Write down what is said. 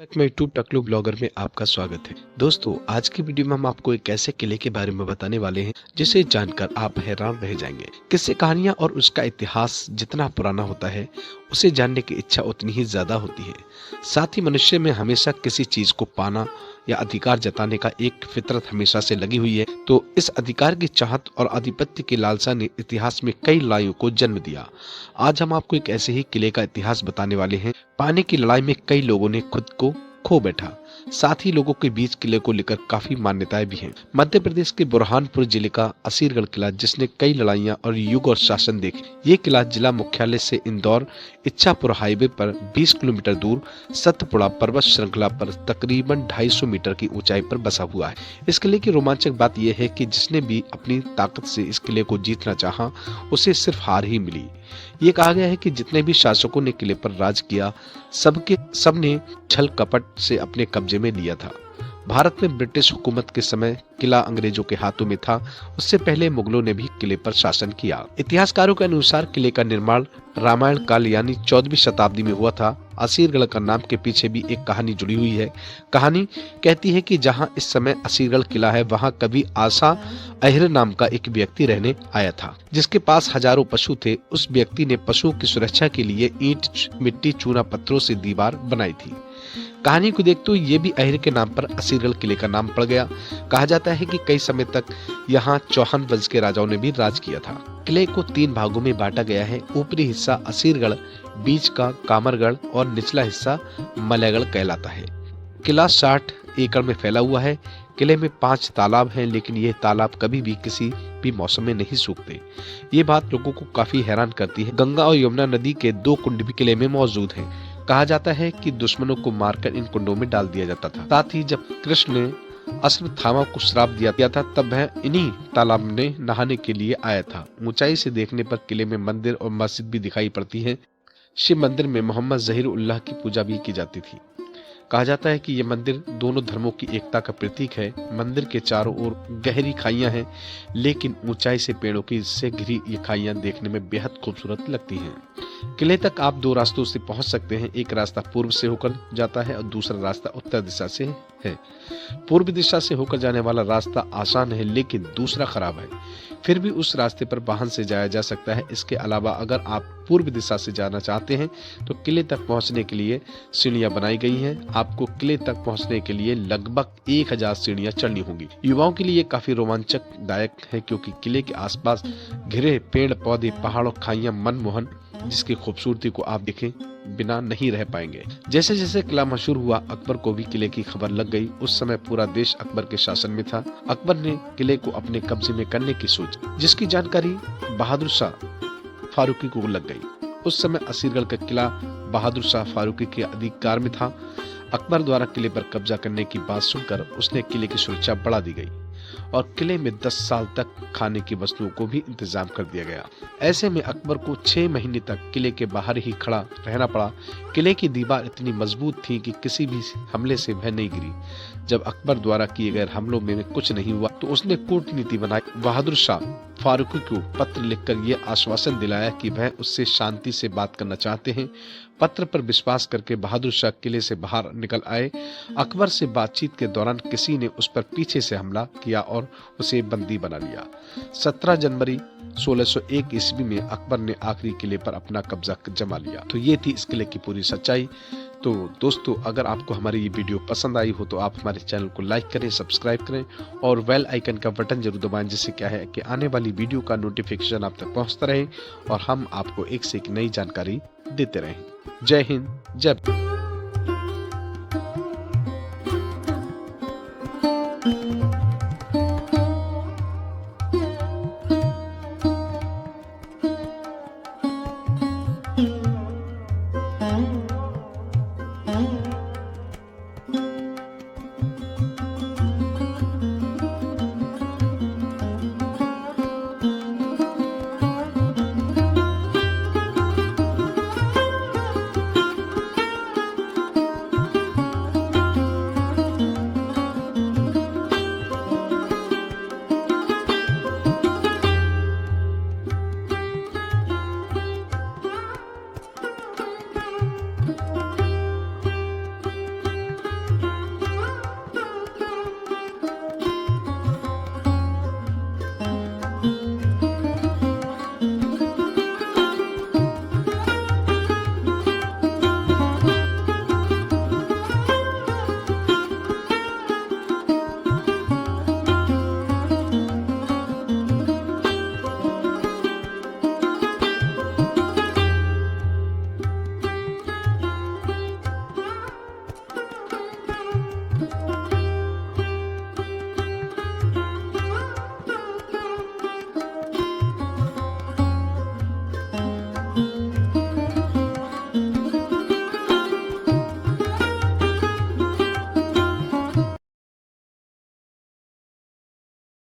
मैं यूट्यूब टकलू ब्लॉगर में आपका स्वागत है। दोस्तों, आज की वीडियो में हम आपको एक ऐसे किले के बारे में बताने वाले हैं जिसे जानकर आप हैरान रह जाएंगे। किस्से कहानियां और उसका इतिहास जितना पुराना होता है, उसे जानने की इच्छा उतनी ही ज्यादा होती है। साथ ही मनुष्य में हमेशा किसी चीज को पाना या अधिकार जताने का एक फितरत हमेशा से लगी हुई है। तो इस अधिकार की चाहत और आधिपत्य की लालसा ने इतिहास में कई लड़ाइयों को जन्म दिया। आज हम आपको एक ऐसे ही किले का इतिहास बताने वाले हैं। पानी की लड़ाई में कई लोगों ने खुद को खो बैठा। साथ ही लोगों के बीच किले को लेकर काफी मान्यताएं भी हैं। मध्य प्रदेश के बुरहानपुर जिले का असीरगढ़ किला, जिसने कई लड़ाइयां और युग और शासन देखे। ये किला जिला मुख्यालय से इंदौर इच्छापुर हाईवे पर 20 किलोमीटर दूर सतपुड़ा पर्वत श्रृंखला पर तकरीबन 250 मीटर की ऊंचाई पर बसा हुआ है। इस किले की रोमांचक बात यह है कि जिसने भी अपनी ताकत से इस किले को जीतना चाहा, उसे सिर्फ हार ही मिली। ये कहा गया है कि जितने भी शासकों ने किले पर राज किया, सबने छल कपट से अपने कब्जे में लिया था। भारत में ब्रिटिश हुकूमत के समय किला अंग्रेजों के हाथों में था। उससे पहले मुगलों ने भी किले पर शासन किया। इतिहासकारों के अनुसार किले का निर्माण रामायण काल यानी 14वीं शताब्दी में हुआ था। असीरगढ़ का नाम के पीछे भी एक कहानी जुड़ी हुई है। कहानी कहती है कि जहां इस समय असीरगढ़ किला है, वहां कभी आसा अहिर नाम का एक व्यक्ति रहने आया था, जिसके पास हजारों पशु थे। उस व्यक्ति ने पशुओं की सुरक्षा के लिए ईंट, मिट्टी, चूना पत्थरों से दीवार बनाई थी। कहानी को देखते हुए ये भी अहिर के नाम पर असीरगढ़ किले का नाम पड़ गया। कहा जाता है कि कई समय तक यहाँ चौहान वंश के राजाओं ने भी राज किया था। किले को 3 भागों में बांटा गया है। ऊपरी हिस्सा असीरगढ़, बीच का कामरगढ़ और निचला हिस्सा मलयगढ़ कहलाता है। किला 60 एकड़ में फैला हुआ है। किले में 5 तालाब हैं, लेकिन ये तालाब कभी भी किसी भी मौसम में नहीं सूखते। ये बात लोगों को काफी हैरान करती है। गंगा और यमुना नदी के 2 कुंड भी किले में मौजूद हैं। कहा जाता है कि दुश्मनों को मारकर इन कुंडों में डाल दिया जाता था। साथ ही जब कृष्ण ने अश्वत्थामा को श्राप दिया था, तब वह इन्हीं तालाब में नहाने के लिए आया था। ऊंचाई से देखने पर किले में मंदिर और मस्जिद भी दिखाई पड़ती है। शिव मंदिर में मोहम्मद जहीर-उल्लाह की पूजा भी की जाती थी। कहा जाता है कि यह मंदिर दोनों धर्मों की एकता का प्रतीक है। मंदिर के चारों ओर गहरी खाइयां हैं, लेकिन ऊंचाई से पेड़ों की से घिरी ये खाइयां देखने में बेहद खूबसूरत लगती हैं। किले तक आप 2 रास्तों से पहुंच सकते हैं। एक रास्ता पूर्व से होकर जाता है और दूसरा रास्ता उत्तर दिशा से है। पूर्व दिशा से होकर जाने वाला रास्ता आसान है, लेकिन दूसरा खराब है। फिर भी उस रास्ते पर वाहन से जाया जा सकता है। इसके अलावा अगर आप पूर्व दिशा से जाना चाहते हैं तो किले तक पहुंचने के लिए सीढ़ियां बनाई गई हैं। आपको किले तक पहुंचने के लिए लगभग 1000 सीढ़ियां चढ़नी होंगी। युवाओं के लिए काफी रोमांचक दायक है, क्योंकि किले के आसपास घिरे पेड़ पौधे, पहाड़ और खाइयां मनमोहन, जिसकी खूबसूरती को आप देखें बिना नहीं रह पाएंगे। जैसे जैसे किला मशहूर हुआ, अकबर को भी किले की खबर लग गई। उस समय पूरा देश अकबर के शासन में था। अकबर ने किले को अपने कब्जे में करने की सोची, जिसकी जानकारी बहादुर शाह फारूकी को लग गई। उस समय असीरगढ़ का किला बहादुर शाह फारूकी के अधिकार में था। अकबर द्वारा किले पर कब्जा करने की बात सुनकर उसने किले की सुरक्षा बढ़ा दी गई और किले में 10 साल तक खाने की वस्तुओं को भी इंतजाम कर दिया गया। ऐसे में अकबर को 6 महीने तक किले के बाहर ही खड़ा रहना पड़ा। किले की दीवार इतनी मजबूत थी कि किसी भी हमले से वह नहीं गिरी। जब अकबर द्वारा किए गए हमलों में कुछ नहीं हुआ, तो उसने कूटनीति बनाई। बहादुर शाह फारूकी को पत्र लिखकर यह आश्वासन दिलाया कि वह उससे शांति से बात करना चाहते हैं। पत्र पर विश्वास करके बहादुर शाह किले से बाहर निकल आए। अकबर से बातचीत के दौरान किसी ने उस पर पीछे से हमला किया और उसे बंदी बना लिया। 17 जनवरी 1601 ईस्वी में अकबर ने आखिरी किले पर अपना कब्जा जमा लिया। तो ये थी इस किले की पूरी सच्चाई। तो दोस्तों, अगर आपको हमारी ये वीडियो पसंद आई हो तो आप हमारे चैनल को लाइक करें, सब्सक्राइब करें और बेल आइकन का बटन जरूर दबाएं, जिससे क्या है कि आने वाली वीडियो का नोटिफिकेशन आप तक पहुंचता रहे और हम आपको एक से एक नई जानकारी देते रहें। जय हिंद, जय भारत।